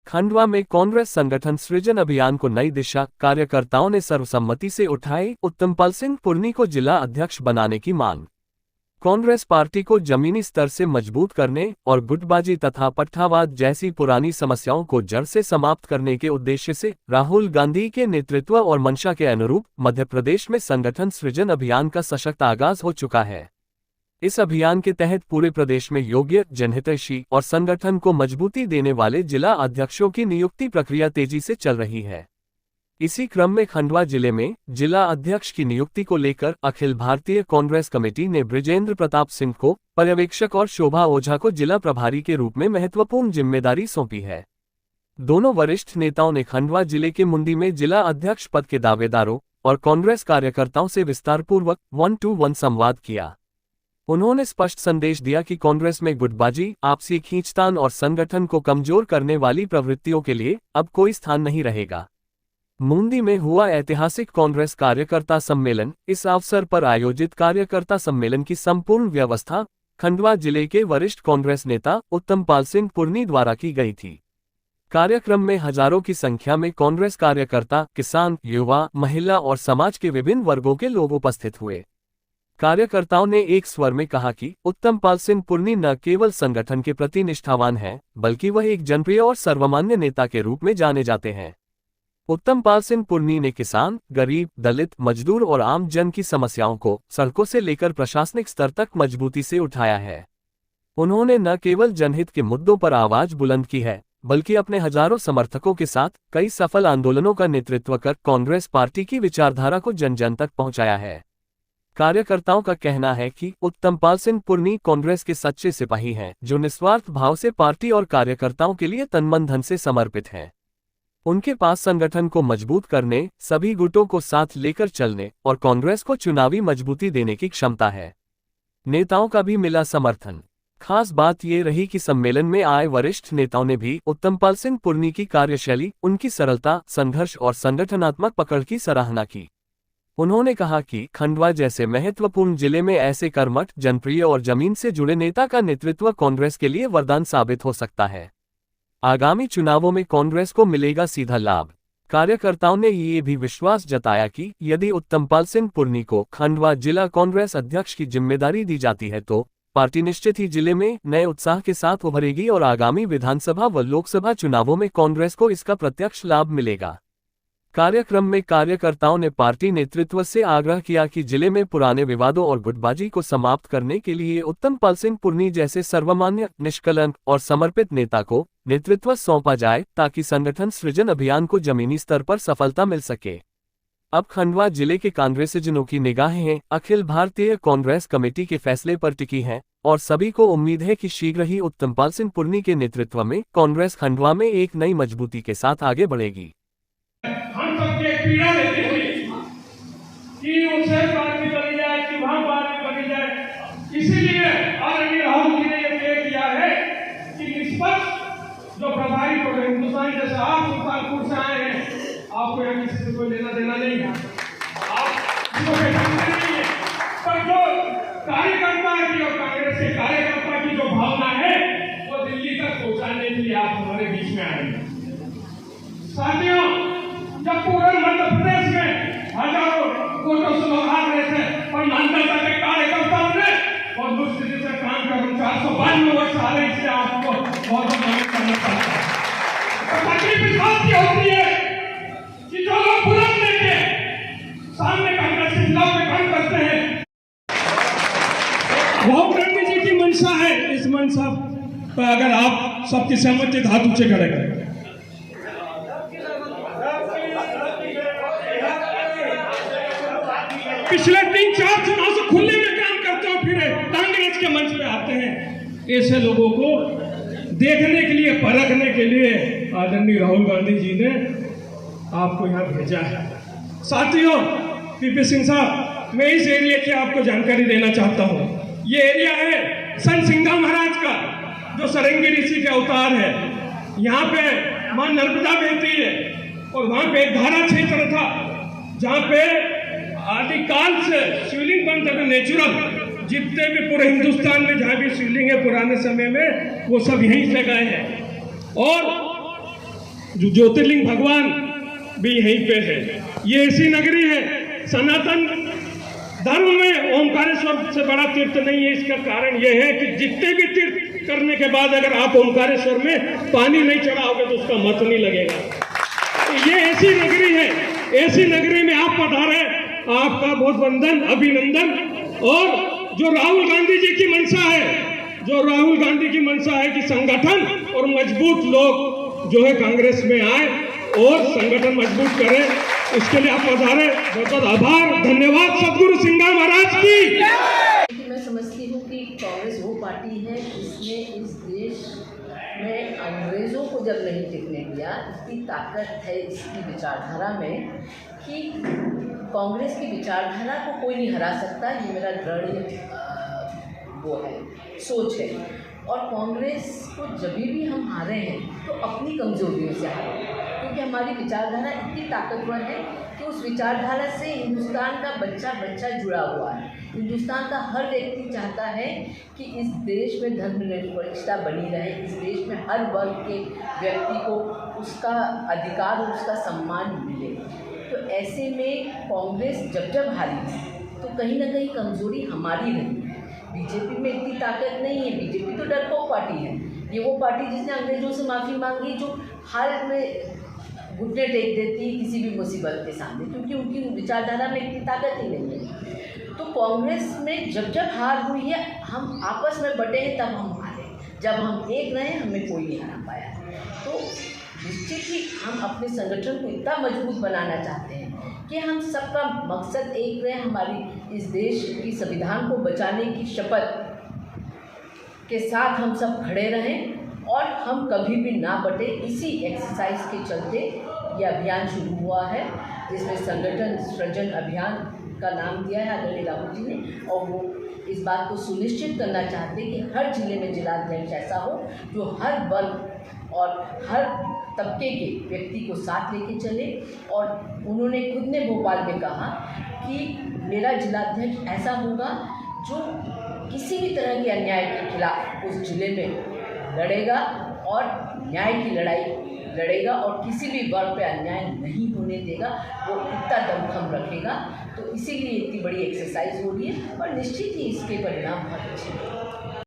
खंडवा में कांग्रेस संगठन सृजन अभियान को नई दिशा, कार्यकर्ताओं ने सर्वसम्मति से उठाई उत्तमपाल सिंह पुर्नी को जिला अध्यक्ष बनाने की मांग। कांग्रेस पार्टी को जमीनी स्तर से मजबूत करने और गुटबाजी तथा पट्टावाद जैसी पुरानी समस्याओं को जड़ से समाप्त करने के उद्देश्य से राहुल गांधी के नेतृत्व और मंशा के अनुरूप मध्य प्रदेश में संगठन सृजन अभियान का सशक्त आगाज हो चुका है। इस अभियान के तहत पूरे प्रदेश में योग्य, जनहितैषी और संगठन को मजबूती देने वाले जिला अध्यक्षों की नियुक्ति प्रक्रिया तेजी से चल रही है। इसी क्रम में खंडवा जिले में जिला अध्यक्ष की नियुक्ति को लेकर अखिल भारतीय कांग्रेस कमेटी ने बृजेंद्र प्रताप सिंह को पर्यवेक्षक और शोभा ओझा को जिला प्रभारी के रूप में महत्वपूर्ण जिम्मेदारी सौंपी है। दोनों वरिष्ठ नेताओं ने खंडवा जिले के मुंडी में जिला अध्यक्ष पद के दावेदारों और कांग्रेस कार्यकर्ताओं से विस्तारपूर्वक 1-to-1 संवाद किया। उन्होंने स्पष्ट संदेश दिया कि कांग्रेस में गुटबाजी, आपसी खींचतान और संगठन को कमजोर करने वाली प्रवृत्तियों के लिए अब कोई स्थान नहीं रहेगा। मुंडी में हुआ ऐतिहासिक कांग्रेस कार्यकर्ता सम्मेलन। इस अवसर पर आयोजित कार्यकर्ता सम्मेलन की संपूर्ण व्यवस्था खंडवा जिले के वरिष्ठ कांग्रेस नेता उत्तमपाल सिंह पुर्नी द्वारा की गई थी। कार्यक्रम में हजारों की संख्या में कांग्रेस कार्यकर्ता, किसान, युवा, महिला और समाज के विभिन्न वर्गों के लोग उपस्थित हुए। कार्यकर्ताओं ने एक स्वर में कहा कि उत्तमपाल सिंह पुर्नी न केवल संगठन के प्रति निष्ठावान हैं, बल्कि वह एक जनप्रिय और सर्वमान्य नेता के रूप में जाने जाते हैं। उत्तमपाल सिंह पुर्नी ने किसान, गरीब, दलित, मजदूर और आम जन की समस्याओं को सड़कों से लेकर प्रशासनिक स्तर तक मजबूती से उठाया है। उन्होंने न केवल जनहित के मुद्दों पर आवाज बुलंद की है, बल्कि अपने हजारों समर्थकों के साथ कई सफल आंदोलनों का नेतृत्व कर कांग्रेस पार्टी की विचारधारा को जन जन तक पहुंचाया है। कार्यकर्ताओं का कहना है कि उत्तमपाल सिंह पुर्नी कांग्रेस के सच्चे सिपाही हैं, जो निस्वार्थ भाव से पार्टी और कार्यकर्ताओं के लिए तन मन धन से समर्पित हैं। उनके पास संगठन को मजबूत करने, सभी गुटों को साथ लेकर चलने और कांग्रेस को चुनावी मजबूती देने की क्षमता है। नेताओं का भी मिला समर्थन। खास बात ये रही कि सम्मेलन में आए वरिष्ठ नेताओं ने भी उत्तमपाल सिंह पुर्नी की कार्यशैली, उनकी सरलता, संघर्ष और संगठनात्मक पकड़ की सराहना की। उन्होंने कहा कि खंडवा जैसे महत्वपूर्ण जिले में ऐसे कर्मठ, जनप्रिय और जमीन से जुड़े नेता का नेतृत्व कांग्रेस के लिए वरदान साबित हो सकता है। आगामी चुनावों में कांग्रेस को मिलेगा सीधा लाभ। कार्यकर्ताओं ने ये भी विश्वास जताया कि यदि उत्तमपाल सिंह पुर्नी को खंडवा जिला कांग्रेस अध्यक्ष की जिम्मेदारी दी जाती है तो पार्टी निश्चित ही जिले में नए उत्साह के साथ उभरेगी और आगामी विधानसभा व लोकसभा चुनावों में कांग्रेस को इसका प्रत्यक्ष लाभ मिलेगा। कार्यक्रम में कार्यकर्ताओं ने पार्टी नेतृत्व से आग्रह किया कि जिले में पुराने विवादों और गुटबाजी को समाप्त करने के लिए उत्तमपाल सिंह पुर्नी जैसे सर्वमान्य, निष्कलंक और समर्पित नेता को नेतृत्व सौंपा जाए, ताकि संगठन सृजन अभियान को जमीनी स्तर पर सफलता मिल सके। अब खंडवा जिले के कांग्रेसजनों की निगाहें अखिल भारतीय कांग्रेस कमेटी के फैसले पर टिकी हैं और सभी को उम्मीद है कि शीघ्र ही उत्तमपाल सिंह पुर्नी के नेतृत्व में कांग्रेस खंडवा में एक नई मजबूती के साथ आगे बढ़ेगी। हम सबके पीड़ा लेते हुए कि उसे पार्टी बनी जाए कि वहां पार्टी बनी जाए, इसीलिए आदरणीय राहुल जी ने यह तय किया है कि निष्पक्ष जो प्रभारी को हिंदुस्तान जैसे आप सुल्तानपुर से आए हैं, आपको यहाँ किसी से कोई लेना देना नहीं है, आप इसको पहचानते नहीं है, पर जो कार्यकर्ता की और कांग्रेस के कार्यकर्ता की जो भावना है वो दिल्ली तक पहुंचाने के लिए आप हमारे बीच में आए हैं। साथियों, जब पूरे मध्य प्रदेश में हजारों वोटों से लोग आ रहे थे और मानता के कार्यकर्ताओं ने और दुष्टिति से काम कर 452 वोट आ रहे, इससे आपको बहुत धन्यवाद करना चाहता हूं। तो तकलीफ इस बात की होती है कि जो लोग बुलंद लेके सामने कांग्रेस के खिलाफ में काम करते हैं, राहुल गांधी जी की मंशा है। इस मंशा पर अगर आप सबकी सहमति हाथ ऊंचे करेंगे, पिछले 3-4 चुनाव से खुले में काम करते हो, फिर कांग्रेस के मंच पे आते हैं। ऐसे लोगों को देखने के लिए, परखने के लिए आदरणीय राहुल गांधी जी ने आपको यहाँ भेजा है। साथियों, पीपी सिंह साहब, मैं इस एरिया की आपको जानकारी देना चाहता हूँ। ये एरिया है संत सिंघा महाराज का, जो सरंगी ऋषि के अवतार है। यहाँ पे मां नर्मदा बहती है और वहाँ पे एक धारा क्षेत्र था जहाँ पे आदिकाल से शिवलिंग बनते थे नेचुरल। जितने भी पूरे हिंदुस्तान में जहाँ भी शिवलिंग है पुराने समय में, वो सब यहीं से गए हैं। और जो ज्योतिर्लिंग भगवान भी यहीं पे है। ये ऐसी नगरी है, सनातन धर्म में ओमकारेश्वर से बड़ा तीर्थ नहीं है। इसका कारण यह है कि जितने भी तीर्थ करने के बाद अगर आप ओमकारेश्वर में पानी नहीं चढ़ाओगे तो उसका मत नहीं लगेगा। तो ये ऐसी नगरी है, ऐसी नगरी में आप पधारे, आपका बहुत वंदन, अभिनंदन। और जो राहुल गांधी जी की मंशा है, जो राहुल गांधी की मंशा है कि संगठन और मजबूत लोग जो है कांग्रेस में आए और संगठन मजबूत करें, उसके लिए आप पधारे। बहुत बहुत आभार, धन्यवाद सदगुरु सिंघा महाराज की। मैं समझती हूँ कि कांग्रेस वो पार्टी है जिसने इस देश में अंग्रेज़ों को जब नहीं टिकने दिया, इतनी ताकत है इसकी विचारधारा में कि कांग्रेस की विचारधारा को कोई नहीं हरा सकता। ये मेरा दृढ़ वो है, सोच है। और कांग्रेस को जब भी हम हारे हैं तो अपनी कमजोरियों से हारे हैं, क्योंकि हमारी विचारधारा इतनी ताकतवर है कि उस विचारधारा से हिंदुस्तान का बच्चा बच्चा जुड़ा हुआ है। हिंदुस्तान का हर व्यक्ति चाहता है कि इस देश में धर्मनिरपेक्षता बनी रहे, इस देश में हर वर्ग के व्यक्ति को उसका अधिकार और उसका सम्मान मिले। तो ऐसे में कांग्रेस जब हारी तो कहीं ना कहीं कमजोरी हमारी रही है। बीजेपी में इतनी ताकत नहीं है। बीजेपी तो डरपोक पार्टी है। ये वो पार्टी जिसने अंग्रेजों से माफ़ी मांगी, जो हाल में घुटने टेक देती है किसी भी मुसीबत के सामने, क्योंकि उनकी विचारधारा में इतनी ताकत ही नहीं है। तो कांग्रेस में जब हार हुई है, हम आपस में बटे हैं तब हम हारे। जब हम एक रहे हमें कोई नहीं हरा पाया। तो निश्चित ही हम अपने संगठन को इतना मजबूत बनाना चाहते हैं कि हम सबका मकसद एक रहे, हमारी इस देश की संविधान को बचाने की शपथ के साथ हम सब खड़े रहें और हम कभी भी ना बटे। इसी एक्सरसाइज के चलते ये अभियान शुरू हुआ है, जिसमें संगठन सृजन अभियान का नाम दिया है आदरणीय राहुल जी ने। और वो इस बात को सुनिश्चित करना चाहते हैं कि हर जिले में जिलाध्यक्ष ऐसा हो जो हर वर्ग और हर तबके के व्यक्ति को साथ लेके चले। और उन्होंने खुद ने भोपाल में कहा कि मेरा जिलाध्यक्ष ऐसा होगा जो किसी भी तरह के अन्याय के खिलाफ उस जिले में लड़ेगा और न्याय की लड़ाई लड़ेगा और किसी भी वर्ग पे अन्याय नहीं होने देगा। वो इतना दमखम रखेगा। तो इसीलिए इतनी बड़ी एक्सरसाइज हो रही है और निश्चित ही इसके परिणाम बहुत अच्छे हैं।